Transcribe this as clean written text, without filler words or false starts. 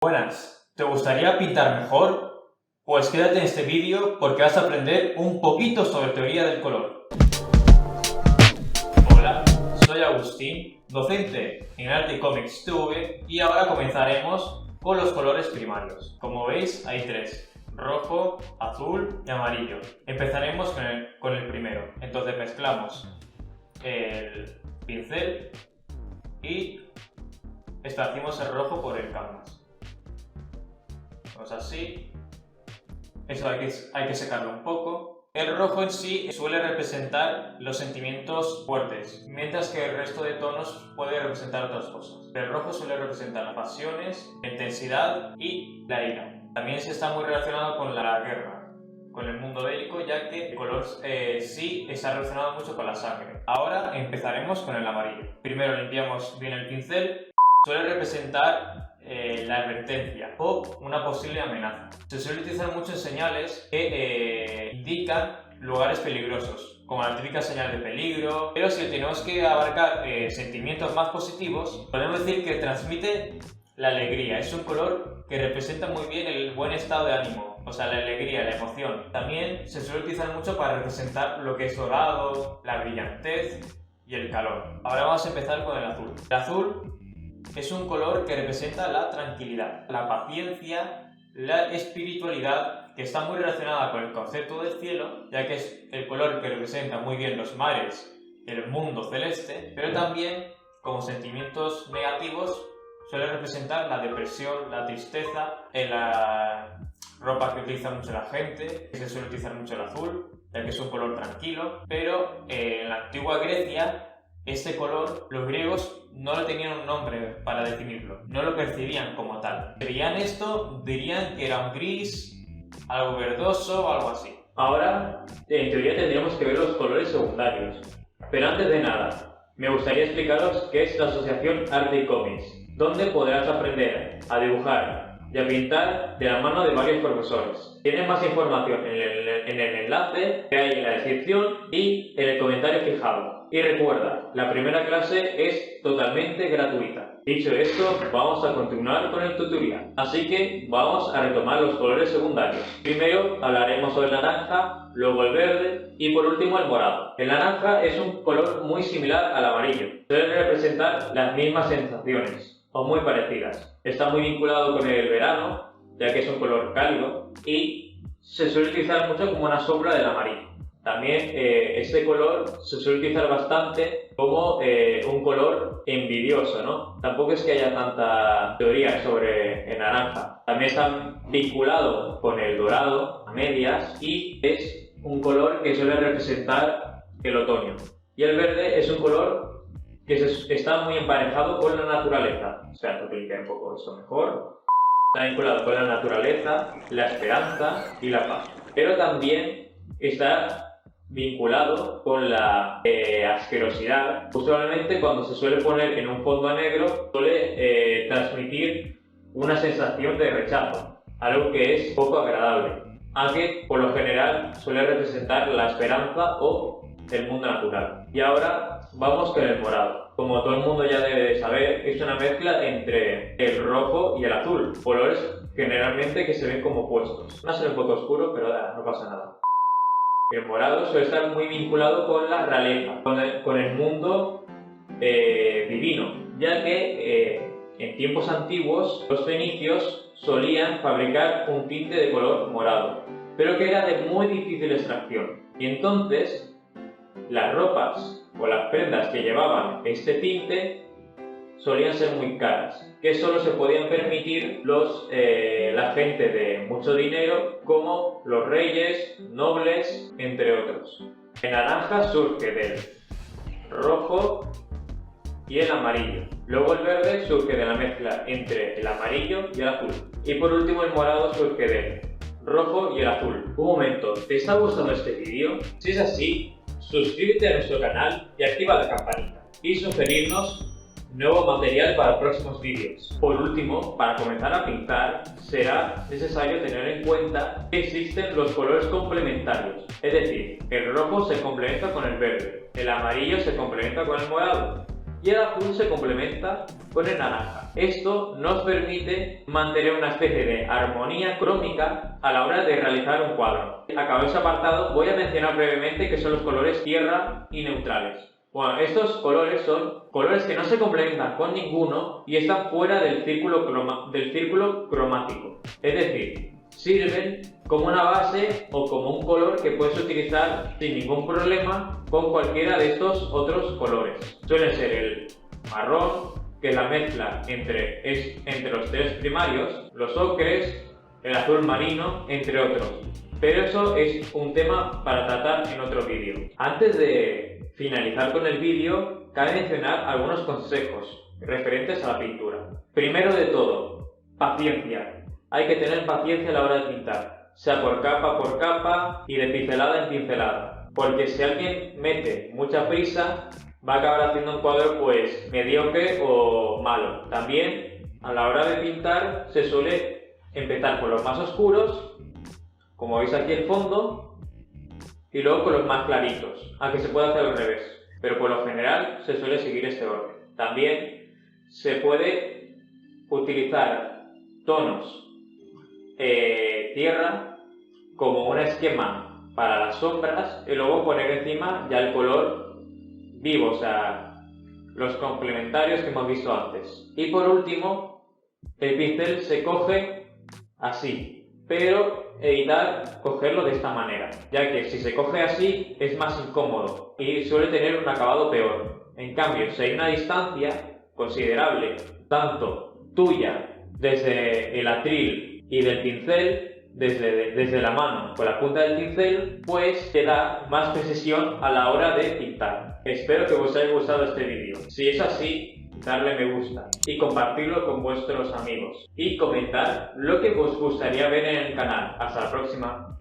Buenas, ¿te gustaría pintar mejor? Pues quédate en este vídeo porque vas a aprender un poquito sobre teoría del color. Hola, soy Agustín, docente en Arte y Cómics TV y ahora comenzaremos con los colores primarios. Como veis hay tres: rojo, azul y amarillo. Empezaremos con el primero. Entonces mezclamos el pincel y esparcimos el rojo por el canvas. Pues así. Eso hay que secarlo un poco. El rojo en sí suele representar los sentimientos fuertes, mientras que el resto de tonos puede representar otras cosas. El rojo suele representar las pasiones, la intensidad y la ira. También se está muy relacionado con la guerra, con el mundo bélico, ya que el color sí está relacionado mucho con la sangre. Ahora empezaremos con el amarillo. Primero limpiamos bien el pincel. Suele representar la advertencia o una posible amenaza. Se suele utilizar mucho en señales que indican lugares peligrosos, como la típica señal de peligro, pero si tenemos que abarcar sentimientos más positivos, podemos decir que transmite la alegría. Es un color que representa muy bien el buen estado de ánimo, o sea, la alegría, la emoción. También se suele utilizar mucho para representar lo que es dorado, la brillantez y el calor. Ahora vamos a empezar con el azul. El azul es un color que representa la tranquilidad, la paciencia, la espiritualidad, que está muy relacionada con el concepto del cielo, ya que es el color que representa muy bien los mares y el mundo celeste, pero también como sentimientos negativos suele representar la depresión, la tristeza, en la ropa que utiliza mucho la gente, que se suele utilizar mucho el azul, ya que es un color tranquilo, pero en la antigua Grecia este color, los griegos no le tenían un nombre para definirlo, no lo percibían como tal. Veían esto, dirían que era un gris, algo verdoso o algo así. Ahora, en teoría tendríamos que ver los colores secundarios. Pero antes de nada, me gustaría explicaros qué es la asociación Arte y Cómics, donde podrás aprender a dibujar y a pintar de la mano de varios profesores. Tienes más información en el enlace que hay en la descripción y en el comentario fijado. Y recuerda, la primera clase es totalmente gratuita. Dicho esto, vamos a continuar con el tutorial. Así que vamos a retomar los colores secundarios. Primero hablaremos sobre el naranja, luego el verde y por último el morado. El naranja es un color muy similar al amarillo. Suele representar las mismas sensaciones, o muy parecidas. Está muy vinculado con el verano, ya que es un color cálido y se suele utilizar mucho como una sombra del amarillo. También este color se suele utilizar bastante como un color envidioso, ¿no? Tampoco es que haya tanta teoría sobre el naranja. También está vinculado con el dorado a medias y es un color que suele representar el otoño. Y el verde es un color que está muy emparejado con la naturaleza. O sea, te explicaré un poco esto mejor. Está vinculado con la naturaleza, la esperanza y la paz. Pero también está vinculado con la asquerosidad. Usualmente cuando se suele poner en un fondo negro suele transmitir una sensación de rechazo, algo que es poco agradable, aunque por lo general suele representar la esperanza o el mundo natural. Y ahora vamos con el morado. Como todo el mundo ya debe de saber, es una mezcla entre el rojo y el azul, colores generalmente que se ven como opuestos. Va a ser un poco oscuro, pero no pasa nada. El morado suele estar muy vinculado con la realeza, con el mundo divino, ya que en tiempos antiguos los fenicios solían fabricar un tinte de color morado, pero que era de muy difícil extracción. Y entonces las ropas o las prendas que llevaban este tinte solían ser muy caras, que solo se podían permitir la gente de mucho dinero, como los reyes, nobles, entre otros. El naranja surge del rojo y el amarillo. Luego el verde surge de la mezcla entre el amarillo y el azul. Y por último el morado surge del rojo y el azul. Un momento, ¿te está gustando este vídeo? Si es así, suscríbete a nuestro canal y activa la campanita. Y sugerirnos nuevo material para próximos vídeos. Por último, para comenzar a pintar, será necesario tener en cuenta que existen los colores complementarios. Es decir, el rojo se complementa con el verde, el amarillo se complementa con el morado y el azul se complementa con el naranja. Esto nos permite mantener una especie de armonía crómica a la hora de realizar un cuadro. Acabado ese apartado, voy a mencionar brevemente qué son los colores tierra y neutrales. Bueno, estos colores son colores que no se complementan con ninguno y están fuera del círculo cromático. Es decir, sirven como una base o como un color que puedes utilizar sin ningún problema con cualquiera de estos otros colores. Suelen ser el marrón, que es la mezcla entre los tres primarios, los ocres, el azul marino, entre otros. Pero eso es un tema para tratar en otro vídeo. Antes de finalizar con el vídeo, cabe mencionar algunos consejos referentes a la pintura. Primero de todo, paciencia. Hay que tener paciencia a la hora de pintar, sea por capa y de pincelada en pincelada. Porque si alguien mete mucha prisa, va a acabar haciendo un cuadro pues mediocre o malo. También a la hora de pintar se suele empezar por los más oscuros, como veis aquí el fondo, y luego con los más claritos, aunque se puede hacer al revés, pero por lo general se suele seguir este orden. También se puede utilizar tonos tierra como un esquema para las sombras y luego poner encima ya el color vivo, o sea, los complementarios que hemos visto antes. Y por último, el pincel se coge así, pero evitar cogerlo de esta manera, ya que si se coge así es más incómodo y suele tener un acabado peor. En cambio, si hay una distancia considerable, tanto tuya desde el atril y del pincel, desde la mano con la punta del pincel, pues te da más precisión a la hora de pintar. Espero que os haya gustado este vídeo. Si es así, darle me gusta y compartirlo con vuestros amigos y comentar lo que os gustaría ver en el canal. Hasta la próxima.